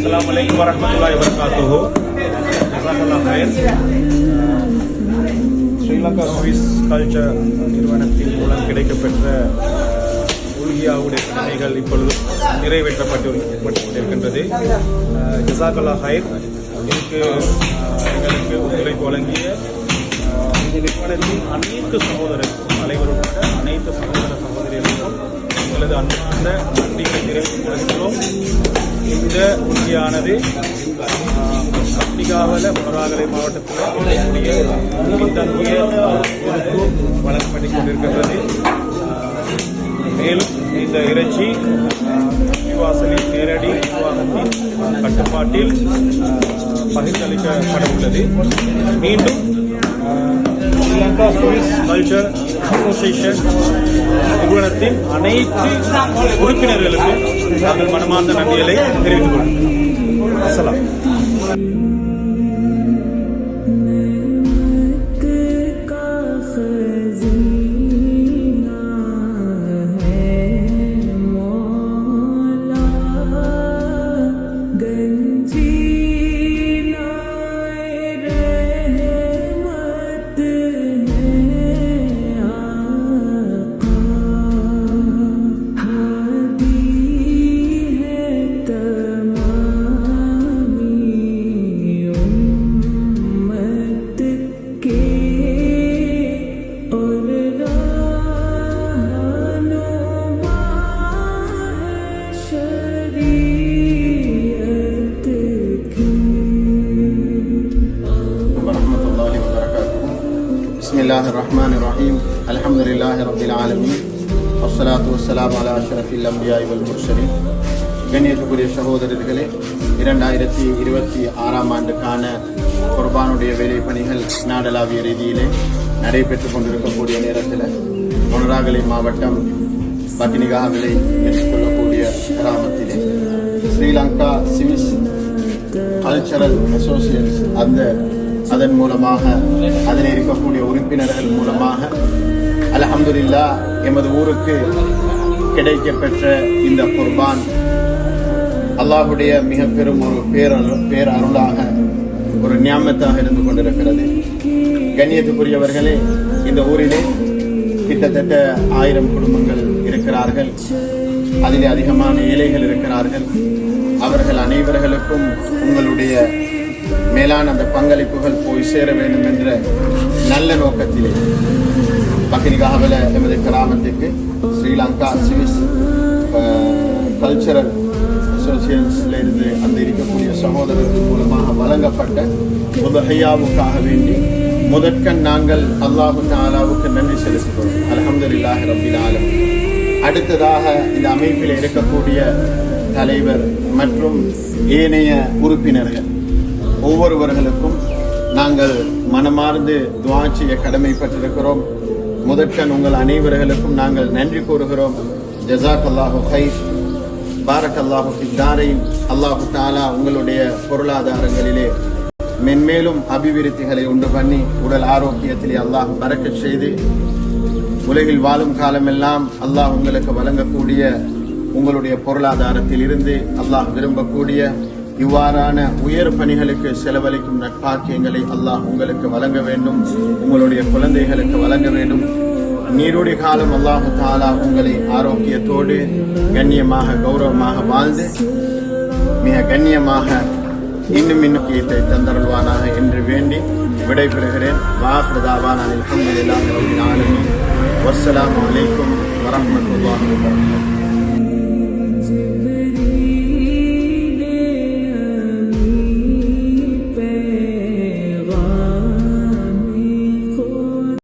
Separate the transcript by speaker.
Speaker 1: Assalamualaikum warahmatullahi wabarakatuh. Jazakallah khair. Sri Lanka Swiss culture நிறுவனத்தின் மூலம் கிடைக்கப்பெற்ற உல்கியாவுடைய கடமைகள் இப்பொழுது நிறைவேற்றப்பட்டு கொண்டிருக்கின்றது. ஜஸாக்கல்லாஹ் ஹைர். எங்களுக்கு ஒத்துழைப்பு வழங்கிய இந்த நிறுவனத்தின் அனைத்து சகோதரர்களுக்கும் அனைவருடைய அனைத்து சகோதர சகோதரிகளுக்கும் எங்களது அன்பார்ந்த நன்றிகளை தெரிவித்துக் கொள்கிறோம். இந்த உறுதியானது அப்னிகாவல மொராகலை மாவட்டத்தில் பின்தங்கிய வழங்கப்பட்டுக் கொண்டிருக்கின்றது. மேலும் இந்த இறைச்சி வாசலில் நேரடி நிர்வாகத்தின் கட்டுப்பாட்டில் பகிர்ந்தளிக்கப்பட உள்ளது. மீண்டும் ஸ்ரீலங்கா சுவிஸ் கல்ச்சர் அசோசியேஷன் நிறுவனத்தின் அனைத்து உறுப்பினர்களுக்கும் நாங்கள் மனமார்ந்த நன்றிகளை தெரிவித்துக் கொள்கிறோம். அஸ்ஸலாம்.
Speaker 2: Bismillahirrahmanirrahim. Alhamdulillahi rabbil alamin. Wassalatu wassalamu ala ashrafil anbiya'i wal mursalin. கண்ணியத்துக்குரிய சகோதரர்களே, 2026ஆம் ஆண்டுக்கான குர்பானுடைய வேலை பணிகள் நாடளாவிய ரீதியிலே நடைபெற்றுக் கொண்டிருக்கக்கூடிய நேரத்தில் மொனராகலை மாவட்டம் பத்தினிகாவிலை என்று சொல்லக்கூடிய கிராமத்திலே ஸ்ரீலங்கா சுவிஸ் கல்ச்சரல் அசோசியேஷன் அதன் மூலமாக அதில் இருக்கக்கூடிய உறுப்பினர்கள் மூலமாக அல்ஹம்துலில்லாஹ் எமது ஊருக்கு கிடைக்கப்பெற்ற இந்த குர்பான் அல்லாஹ்வுடைய மிக பெரும் ஒரு பேரருளாக ஒரு நியாமத்தாக இருந்து கொண்டிருக்கிறது. கண்ணியத்துக்குரியவர்களே, இந்த ஊரிலே கிட்டத்தட்ட 1000 குடும்பங்கள் இருக்கிறார்கள். அதிலே அதிகமான ஏழைகள் இருக்கிறார்கள். அவர்கள் அனைவர்களுக்கும் உங்களுடைய மேலான அந்த பங்களிப்புகள் போய் சேர வேண்டும் என்ற நல்ல நோக்கத்திலே பக்கினிகாவல எமது கிராமத்துக்கு ஸ்ரீலங்கா சுவிஸ் கல்ச்சரல் அசோசியேஷன்ல இருந்து அந்த இருக்கக்கூடிய சகோதரர்கள் மூலமாக வழங்கப்பட்ட உதஹியாவுக்காக வேண்டி முதற்கண் நாங்கள் அல்லாஹு தஆலாவுக்கு நன்றி செலுத்துகிறோம். அல்ஹம்துலில்லாஹி ரப்பில் ஆலமீன். அடுத்ததாக இந்த அமைப்பில் இருக்கக்கூடிய தலைவர் மற்றும் ஏனைய உறுப்பினர்கள் ஒவ்வொருவர்களுக்கும் நாங்கள் மனமார்ந்து துஆ செய்ய கடமைப்பட்டிருக்கிறோம். முதற்கண் உங்கள் அனைவர்களுக்கும் நாங்கள் நன்றி கூறுகிறோம். ஜஸாக்கல்லாஹு ஹைர். பாரக்கல்லாஹு ஃபித் தாரைன். அல்லாஹு தஆலா உங்களுடைய பொருளாதாரங்களிலே மென்மேலும் அபிவிருத்திகளை உண்டு பண்ணி உடல் ஆரோக்கியத்திலே அல்லாஹ் பரக்கத் செய்து உலகில் வாழும் காலமெல்லாம் அல்லாஹ் உங்களுக்கு வழங்கக்கூடிய உங்களுடைய பொருளாதாரத்தில் இருந்து அல்லாஹ் விரும்பக்கூடிய இவ்வாறான உயர் பணிகளுக்கு செலவழிக்கும் நட்பாக்கியங்களை அல்லாஹ் உங்களுக்கு வழங்க வேண்டும். உங்களுடைய குழந்தைகளுக்கு வழங்க வேண்டும். நீருடைய காலம் அல்லாஹு தஆலா உங்களை ஆரோக்கியத்தோடு கண்ணியமாக கௌரவமாக வாழ்ந்து மிக கண்ணியமாக இன்னும் கீர்த்தை தந்தருள்வானாக என்று வேண்டி விடைபெறுகிறேன். வாஹிரு தஅவானா அல்ஹம்துலில்லாஹி ரப்பில் ஆலமீன். வஸ்ஸலாமு அலைக்கும் வரஹ்மத்துல்லாஹி வபரகாத்துஹு.